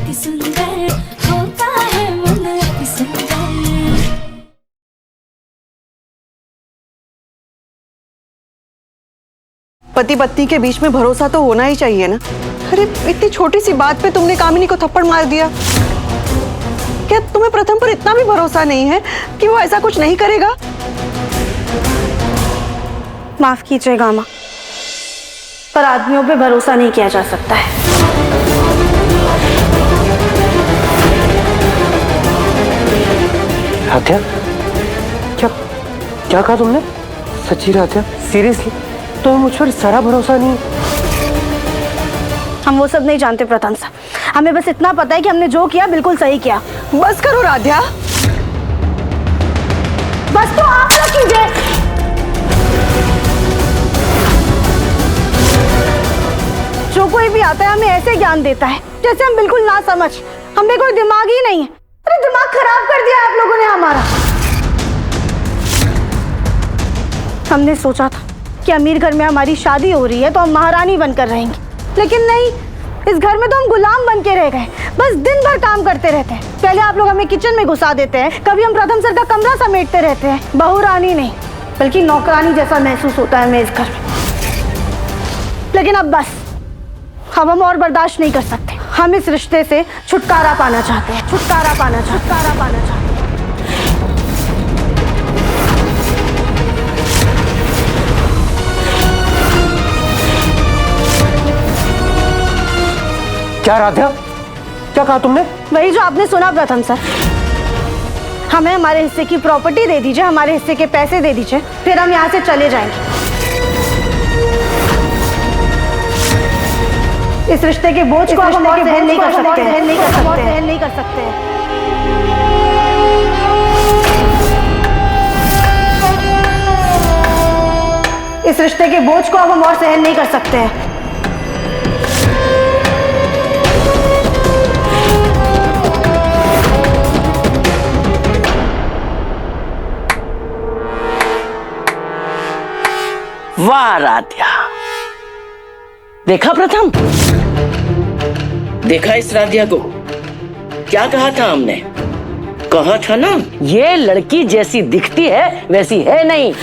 अति सुंदर होता है मन अति सुंदर। पति पत्नी के बीच में भरोसा तो होना ही चाहिए ना। अरे इतनी छोटी सी बात पे तुमने कामिनी को थप्पड़ मार दिया। क्या तुम्हें प्रथम पर इतना भी भरोसा नहीं है कि वो ऐसा कुछ नहीं करेगा? माफ कीजिएगा माँ, पर आदमियों पे भरोसा नहीं किया जा सकता है। राध्या, क्या क्या कहा तुमने? सच्ची राध्या, सीरियसली तुम्हें मुझ पर सारा भरोसा नहीं? हम वो सब नहीं जानते प्रथम साहब, हमें बस इतना पता है कि हमने जो किया बिल्कुल सही किया। बस करो राध्या, बस तो आप लोग कीजिए। जो कोई भी आता है हमें ऐसे ज्ञान देता है जैसे हम बिल्कुल ना समझ, हमें कोई दिमाग ही नहीं है। अरे दिमाग खराब कर दिया आप लोगों ने हमारा। हमने सोचा था कि अमीर घर में हमारी शादी हो रही है तो हम महारानी बनकर रहेंगे, लेकिन नहीं, इस घर में तो हम गुलाम बन के रह गए। बस दिन भर काम करते रहते हैं। पहले आप लोग हमें किचन में घुसा देते हैं, कभी हम प्रथम सर का कमरा समेटते रहते हैं। बहुरानी नहीं बल्कि नौकरानी जैसा महसूस होता है हमें इस घर में। लेकिन अब बस, अब हम और बर्दाश्त नहीं कर सकते। हम इस रिश्ते से छुटकारा पाना चाहते हैं, छुटकारा पाना चाहते हैं। क्या राध्या, क्या कहा तुमने? वही जो आपने सुना प्रथम सर। हमें हमारे हिस्से की प्रॉपर्टी दे दीजिए, हमारे हिस्से के पैसे दे दीजिए, फिर हम यहाँ से चले जाएंगे। इस रिश्ते के बोझ को हम और सहन नहीं कर सकते। इस रिश्ते के बोझ को अब हम और सहन नहीं कर सकते हैं। वाह राध्या, देखा प्रथम, देखा इस राध्या को? क्या कहा था हमने? कहा था ना, ये लड़की जैसी दिखती है वैसी है नहीं।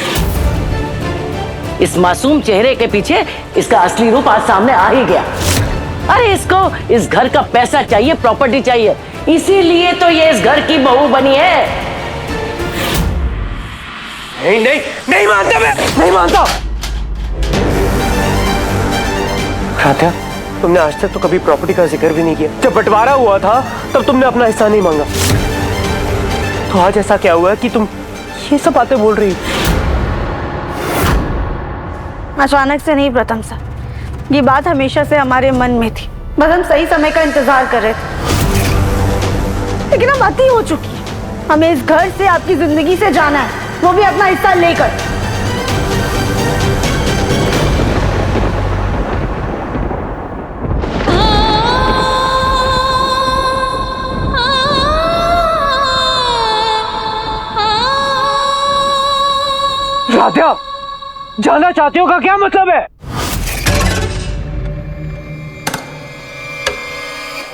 इस मासूम चेहरे के पीछे इसका असली रूप आज सामने आ ही गया। अरे इसको इस घर का पैसा चाहिए, प्रॉपर्टी चाहिए, इसीलिए तो ये इस घर की बहू बनी है। नहीं मानता, मैं नहीं मानता। राध्या, तुमने आज तक तो कभी प्रॉपर्टी का जिक्र भी नहीं किया। जब बंटवारा हुआ था तब तुमने अपना हिस्सा नहीं मांगा, तो आज ऐसा क्या हुआ कि तुम ये सब बातें बोल रही हो? अचानक से नहीं प्रथम सर, ये बात हमेशा से हमारे मन में थी। बस हम सही समय का इंतजार कर रहे थे, लेकिन अब अति हो चुकी है। हमें इस घर से, आपकी जिंदगी से जाना है, वो भी अपना हिस्सा लेकर। राध्या, जाना चाहती हो का क्या मतलब है?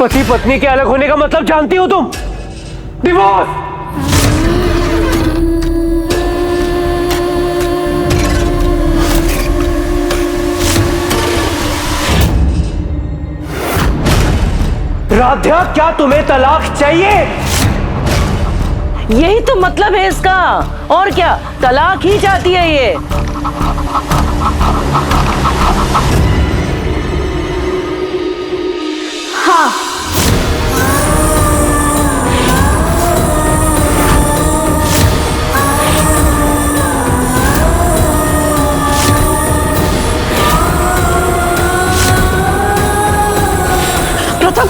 पति पत्नी के अलग होने का मतलब जानती हो तुम? डिवोर्स। राध्या, क्या तुम्हें तलाक चाहिए? यही तो मतलब है इसका, और क्या, तलाक ही चाहती है ये। हाँ, प्रथम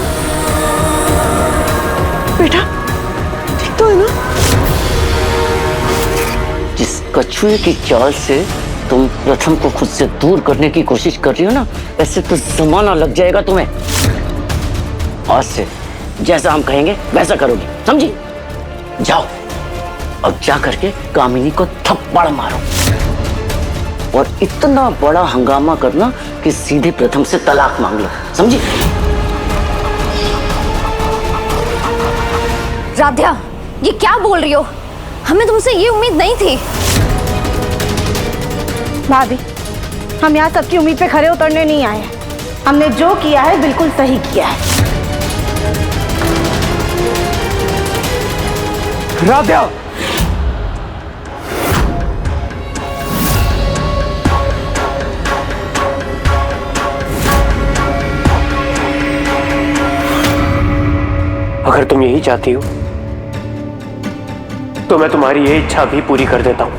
बेटा, ठीक तो है ना? जिस कछुए की चाल से तुम प्रथम को खुद से दूर करने की कोशिश कर रही हो ना, ऐसे तो जमाना लग जाएगा तुम्हें। आज से जैसा हम कहेंगे वैसा करोगी, समझी? जाओ, अब जा करके कामिनी को थप्पड़ मारो और इतना बड़ा हंगामा करना कि सीधे प्रथम से तलाक मांग लो, समझी? राध्या, ये क्या बोल रही हो? हमें तुमसे ये उम्मीद नहीं थी। भाभी, हम यहाँ सबकी उम्मीद पे खरे उतरने नहीं आए हैं। हमने जो किया है बिल्कुल सही किया है। राध्या, अगर तुम यही चाहती हो तो मैं तुम्हारी ये इच्छा भी पूरी कर देता हूं।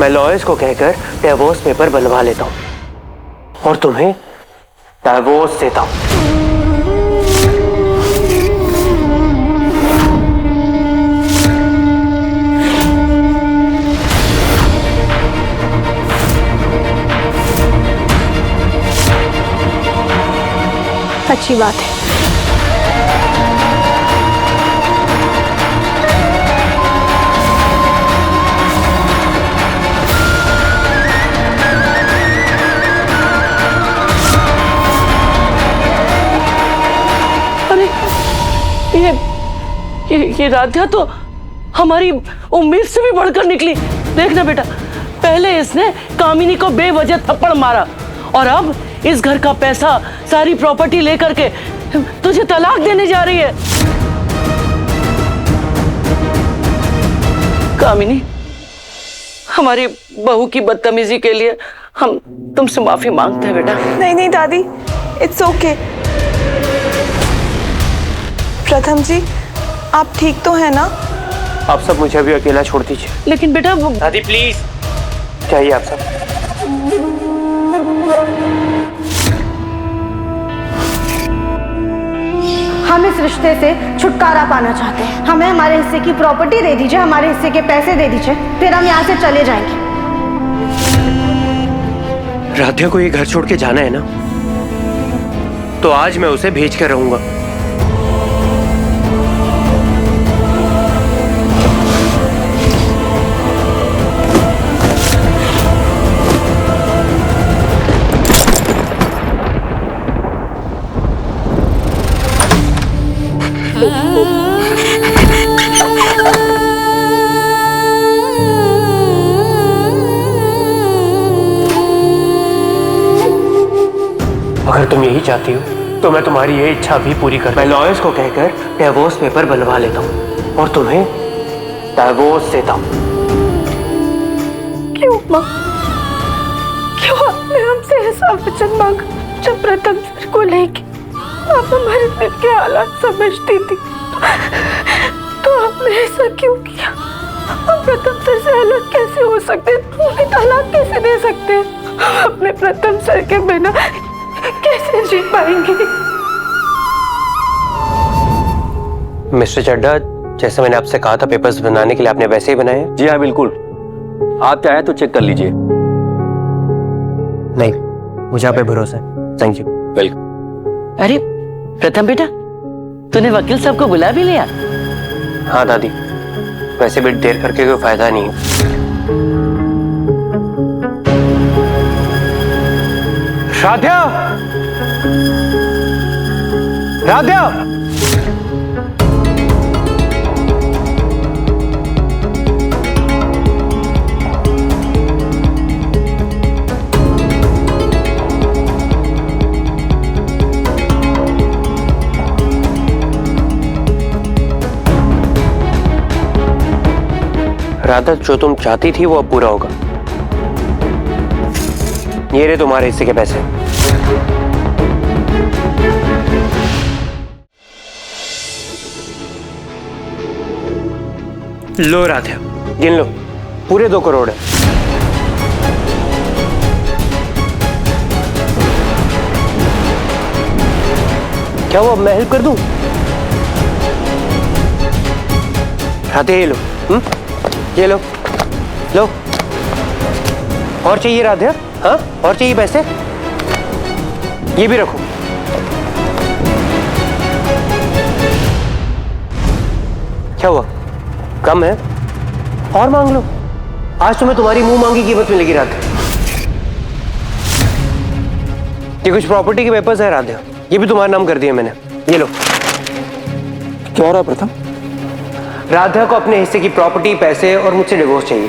मैं लॉयर्स को कहकर डिवोर्स पेपर बनवा लेता हूं और तुम्हें डिवोर्स देता हूं। अच्छी बात है। अरे ये राध्या तो हमारी उम्मीद से भी बढ़कर निकली। देखना बेटा, पहले इसने कामिनी को बेवजह थप्पड़ मारा और अब इस घर का पैसा, सारी प्रॉपर्टी लेकर के तुझे तलाक देने जा रही है। कामिनी, हमारी बहू की बदतमीजी के लिए हम तुमसे माफी मांगते हैं बेटा। नहीं नहीं दादी, इट्स ओके। प्रथम जी, आप ठीक तो है ना? आप सब मुझे अभी अकेला छोड़ दीजिए। लेकिन बेटा दादी प्लीज, चाहिए आप सब। हम इस रिश्ते से छुटकारा पाना चाहते हैं। हमें हमारे हिस्से की प्रॉपर्टी दे दीजिए, हमारे हिस्से के पैसे दे दीजिए, फिर हम यहाँ से चले जाएंगे। राध्या को ये घर छोड़ के जाना है ना, तो आज मैं उसे भेज कर रहूंगा। अगर तुम यही चाहती हो तो मैं तुम्हारी ये इच्छा भी पूरी कर। मैं लॉयर्स को कहकर डिवोर्स पेपर बनवा लेता हूँ और तुम्हें डिवोर्स देता हूँ। क्यों माँ? क्यों आपने हमसे ऐसा वचन मांगा? जब प्रथम सर को लेके आप हमारे दिल के हालात समझती थी तो आपने ऐसा क्यों किया? हम प्रथम सर से अलग कैसे हो सकते? उन्हें तलाक कैसे दे सकते? हम अपने प्रथम सर के बिना कैसे जी पाएंगे? मिस्टर चड्ढा, जैसे मैंने आपसे कहा था पेपर्स बनाने के लिए, आपने वैसे ही बनाए? जी हाँ बिल्कुल। आप चाहे तो चेक कर लीजिए। नहीं, मुझे आप पे भरोसा है। Thank you. वेलकम। अरे प्रथम बेटा, तूने वकील साहब को बुला भी लिया? हाँ दादी, वैसे भी देर करके कोई फायदा नहीं है। राध्या, राध्या, राधा, जो तुम चाहती थी वो अब पूरा होगा। ये रहे तुम्हारे हिस्से के पैसे। लो राधा, गिन लो, पूरे 2 करोड़ है। क्या वो अब मैं हेल्प कर दूं? राधा, ये लो। ये लो, लो। और चाहिए राधा? हाँ, और चाहिए पैसे? ये भी रखो। क्या हुआ, कम है? और मांग लो। आज तुम्हें तुम्हारी मुंह मांगी कीमत मिलेगी राधा। ये कुछ प्रॉपर्टी के पेपर्स है राध्या, ये भी तुम्हारा नाम कर दिया मैंने, ये लो। क्या हो रहा है प्रथम? राधा को अपने हिस्से की प्रॉपर्टी, पैसे और मुझसे डिवोर्स चाहिए।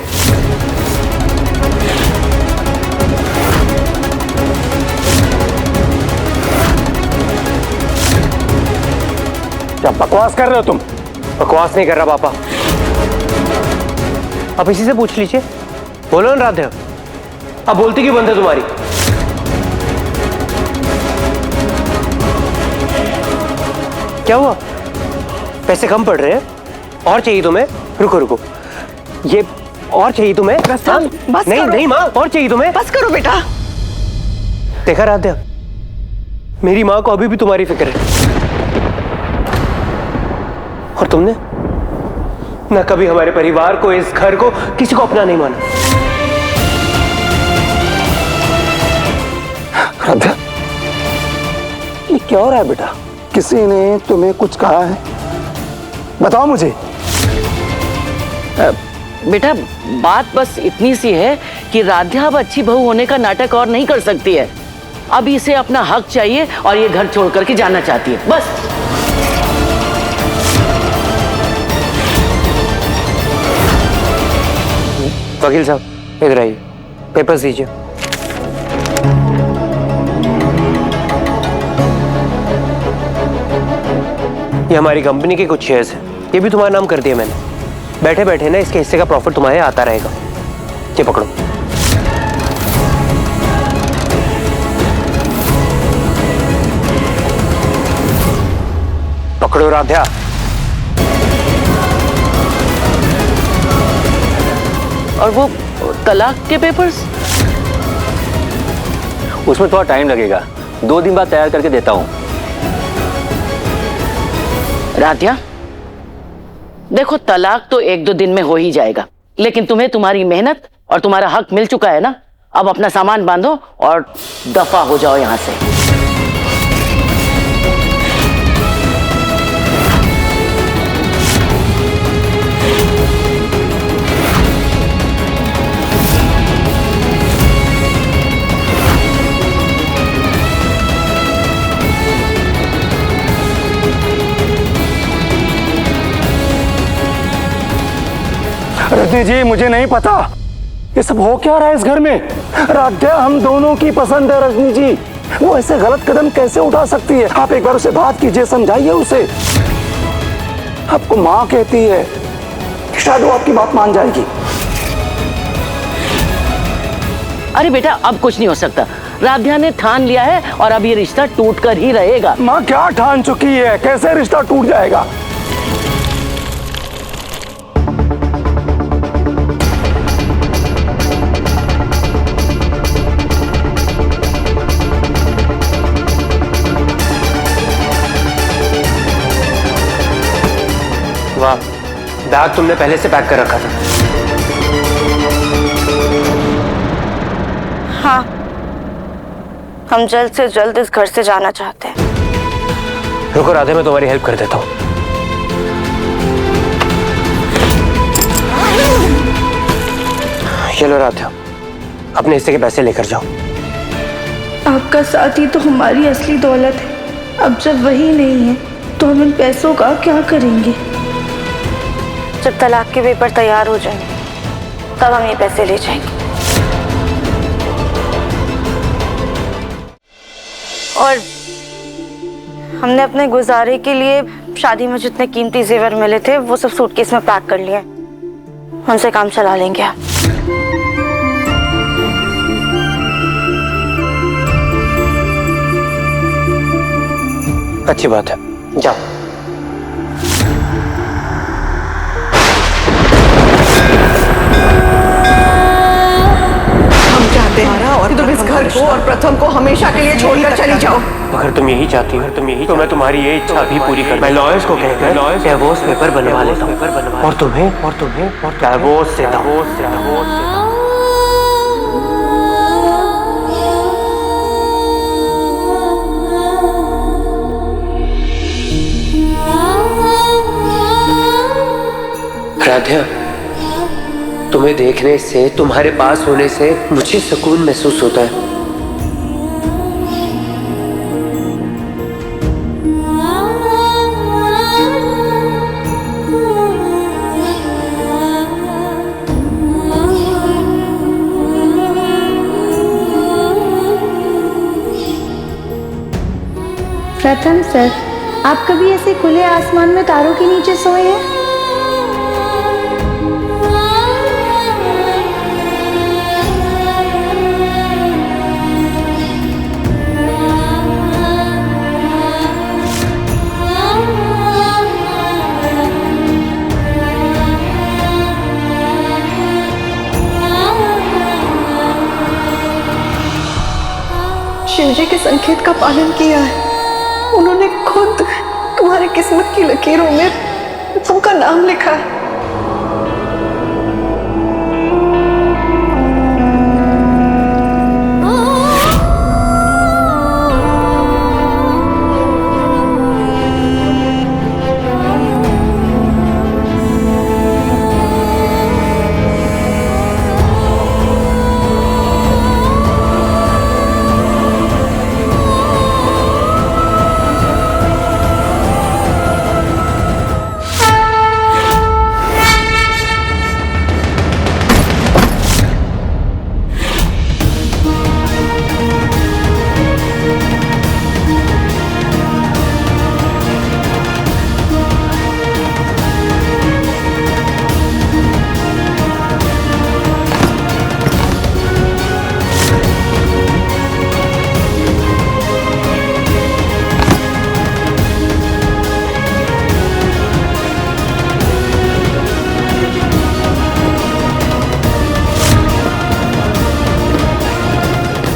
क्या बकवास कर रहे हो तुम? बकवास नहीं कर रहा पापा, आप इसी से पूछ लीजिए। बोलो ना राधा, अब बोलती क्यों बंद है तुम्हारी? क्या हुआ? पैसे कम पड़ रहे हैं? और चाहिए तुम्हें? रुको रुको, ये और चाहिए तुम्हें? हाँ? बस नहीं करो। नहीं माँ, और चाहिए तुम्हें? बस करो बेटा। देखा राधा, मेरी माँ को अभी भी तुम्हारी फिक्र है, और तुमने ना कभी हमारे परिवार को, इस घर को, किसी को अपना नहीं माना। राधा, ये क्या हो रहा है बेटा? किसी ने तुम्हें कुछ कहा है? बताओ मुझे। बेटा बात बस इतनी सी है कि राधा अब अच्छी बहू होने का नाटक और नहीं कर सकती है। अब इसे अपना हक चाहिए और ये घर छोड़ करके जाना चाहती है, बस। वकील साहब इधर आइए, पेपर्स दीजिए। ये हमारी कंपनी के कुछ शेयर्स हैं, ये भी तुम्हारा नाम कर दिया मैंने। बैठे बैठे ना इसके हिस्से का प्रॉफिट तुम्हारे आता रहेगा। ये पकड़ो। पकड़ो राधा। और वो तलाक के पेपर्स? उसमें थोड़ा टाइम लगेगा, 2 दिन बाद तैयार करके देता हूँ। राधिया देखो, तलाक तो 1-2 दिन में हो ही जाएगा, लेकिन तुम्हें तुम्हारी मेहनत और तुम्हारा हक मिल चुका है ना। अब अपना सामान बांधो और दफा हो जाओ यहां से। रजनी जी, मुझे नहीं पता ये सब हो क्या रहा है इस घर में। राधा हम दोनों की पसंद है रजनी जी, वो ऐसे गलत कदम कैसे उठा सकती है? आप एक बार उसे बात कीजिए, समझाइए उसे। आपको माँ कहती है, शायद वो आपकी बात मान जाएगी। अरे बेटा अब कुछ नहीं हो सकता, राधिया ने ठान लिया है और अब ये रिश्ता टूट कर ही रहेगा। माँ क्या ठान चुकी है? कैसे रिश्ता टूट जाएगा? वाह, बैग तुमने पहले से पैक कर रखा था। हाँ, हम जल्द से जल्द इस घर से जाना चाहते हैं। रुको राधे, मैं तुम्हारी हेल्प कर देता हूँ। चलो राधे, अपने हिस्से के पैसे लेकर जाओ। आपका साथ ही तो हमारी असली दौलत है। अब जब वही नहीं है तो हम इन पैसों का क्या करेंगे? जब तलाक के पेपर तैयार हो जाएंगे तब हम ये पैसे ले जाएंगे। और हमने अपने गुजारे के लिए शादी में जितने कीमती जेवर मिले थे वो सब सूटकेस में पैक कर लिए, उनसे काम चला लेंगे आप। अच्छी बात है, जाओ। हम चाहते हैं कि तुम इस घर को और प्रथम को हमेशा के लिए छोड़कर चली जाओ। अगर तुम यही चाहती हो तो मैं तुम्हारी ये इच्छा भी पूरी कर। मैं लॉयर्स को कहकर डिवोर्स पेपर बनवा लेता हूँ और तुम्हें डिवोर्स देता हूँ। राधा, तुम्हें देखने से, तुम्हारे पास होने से मुझे सुकून महसूस होता है। प्रथम सर, आप कभी ऐसे खुले आसमान में तारों के नीचे सोए हैं? शिव जी के संकेत का पालन किया है। उन्होंने खुद तुम्हारी किस्मत की लकीरों में तुमका नाम लिखा है।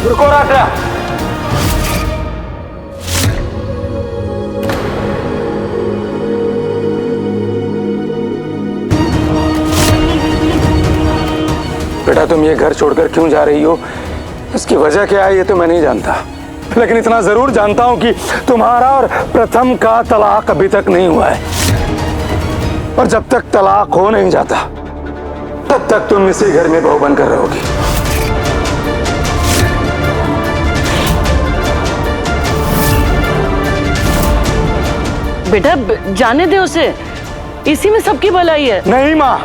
रुको राधा। बेटा तुम ये घर छोड़कर क्यों जा रही हो, इसकी वजह क्या है ये तो मैं नहीं जानता, लेकिन इतना जरूर जानता हूं कि तुम्हारा और प्रथम का तलाक अभी तक नहीं हुआ है। और जब तक तलाक हो नहीं जाता तब तक तुम इसी घर में बहू बनकर रहोगी। बेटा जाने दे उसे, इसी में सबकी भलाई है। नहीं माँ,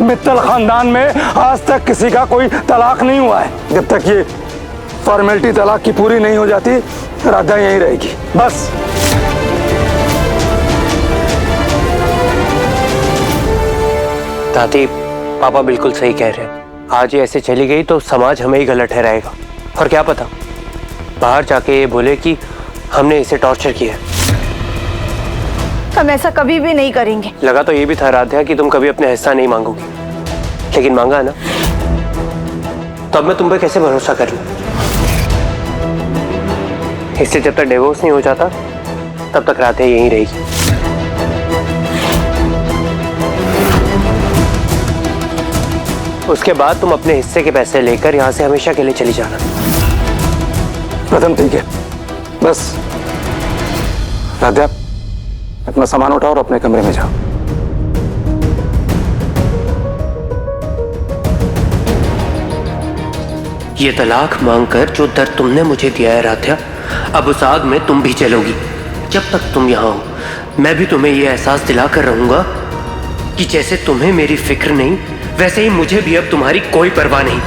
मित्तल खानदान में आज तक किसी का कोई तलाक नहीं हुआ है। जब तक ये फॉर्मेलिटी तलाक की पूरी नहीं हो जाती राधा यहीं रहेगी बस। दादी पापा बिल्कुल सही कह रहे हैं। आज ये ऐसे चली गई तो समाज हमें ही गलत ठहराएगा, और क्या पता बाहर जाके ये बोले कि हमने इसे टॉर्चर किया। हम ऐसा कभी भी नहीं करेंगे। लगा तो ये भी था राध्या कि तुम कभी अपना हिस्सा नहीं मांगोगी, लेकिन मांगा ना, तो अब मैं तुम पे कैसे भरोसा कर लूं? इससे जब तक डिवोर्स नहीं हो जाता तब तक राध्या यहीं रहेगी। उसके बाद तुम अपने हिस्से के पैसे लेकर यहां से हमेशा के लिए चली जाना। प्रथम ठीक है, बस राधा अपना सामान उठाओ और अपने कमरे में जाओ। ये तलाक मांगकर जो दर्द तुमने मुझे दिया है राध्या, अब उस आग में तुम भी जलोगी। जब तक तुम यहाँ हो मैं भी तुम्हें ये एहसास दिलाकर रहूंगा कि जैसे तुम्हें मेरी फिक्र नहीं, वैसे ही मुझे भी अब तुम्हारी कोई परवाह नहीं।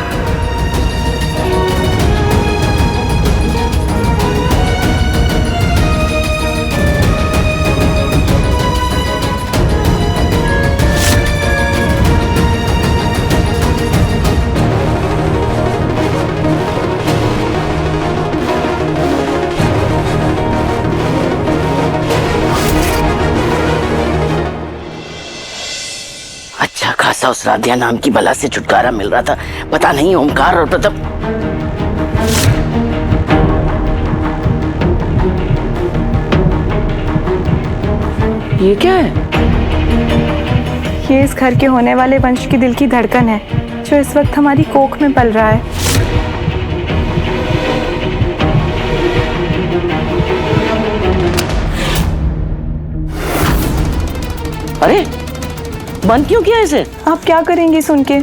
अच्छा खासा उस राधिया नाम की बला से छुटकारा मिल रहा था, पता नहीं ओमकार और प्रथम। ये क्या है? ये इस घर के होने वाले वंश की दिल की धड़कन है जो इस वक्त हमारी कोख में पल रहा है। अरे बंद क्यों किया इसे? आप क्या करेंगी सुन के?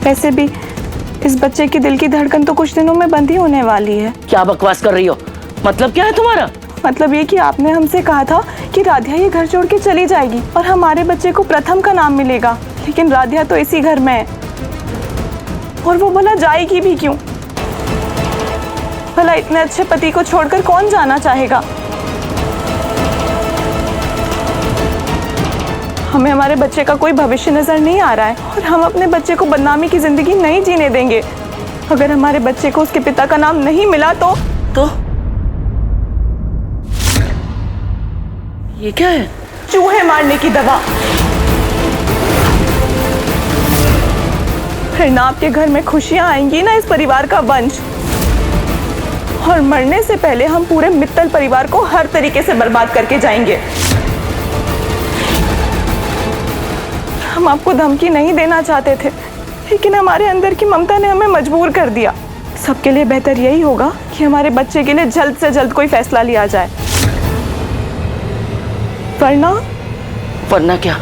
वैसे भी इस बच्चे की दिल की धड़कन तो कुछ दिनों में बंद ही होने वाली है। क्या बकवास कर रही हो? मतलब क्या है तुम्हारा? मतलब ये कि आपने हमसे कहा था कि राधिया ये घर छोड़ के चली जाएगी और हमारे बच्चे को प्रथम का नाम मिलेगा, लेकिन राधिया तो इसी घर में है और वो भला जाएगी भी क्यों? भला इतने अच्छे पति को छोड़कर कौन जाना चाहेगा? हमें हमारे बच्चे का कोई भविष्य नजर नहीं आ रहा है और हम अपने बच्चे को बदनामी की जिंदगी नहीं जीने देंगे। अगर हमारे बच्चे को उसके पिता का नाम नहीं मिला तो ये क्या है? चूहे मारने की दवा। फिर ना आपके घर में खुशियां आएंगी ना इस परिवार का वंश। और मरने से पहले हम पूरे मित्तल परिवार को हर तरीके से बर्बाद करके जाएंगे। हम आपको धमकी नहीं देना चाहते थे, लेकिन हमारे अंदर की ममता ने हमें मजबूर कर दिया। सबके लिए बेहतर यही होगा कि हमारे बच्चे के लिए जल्द से जल्द कोई फैसला लिया जाए, वरना वरना क्या?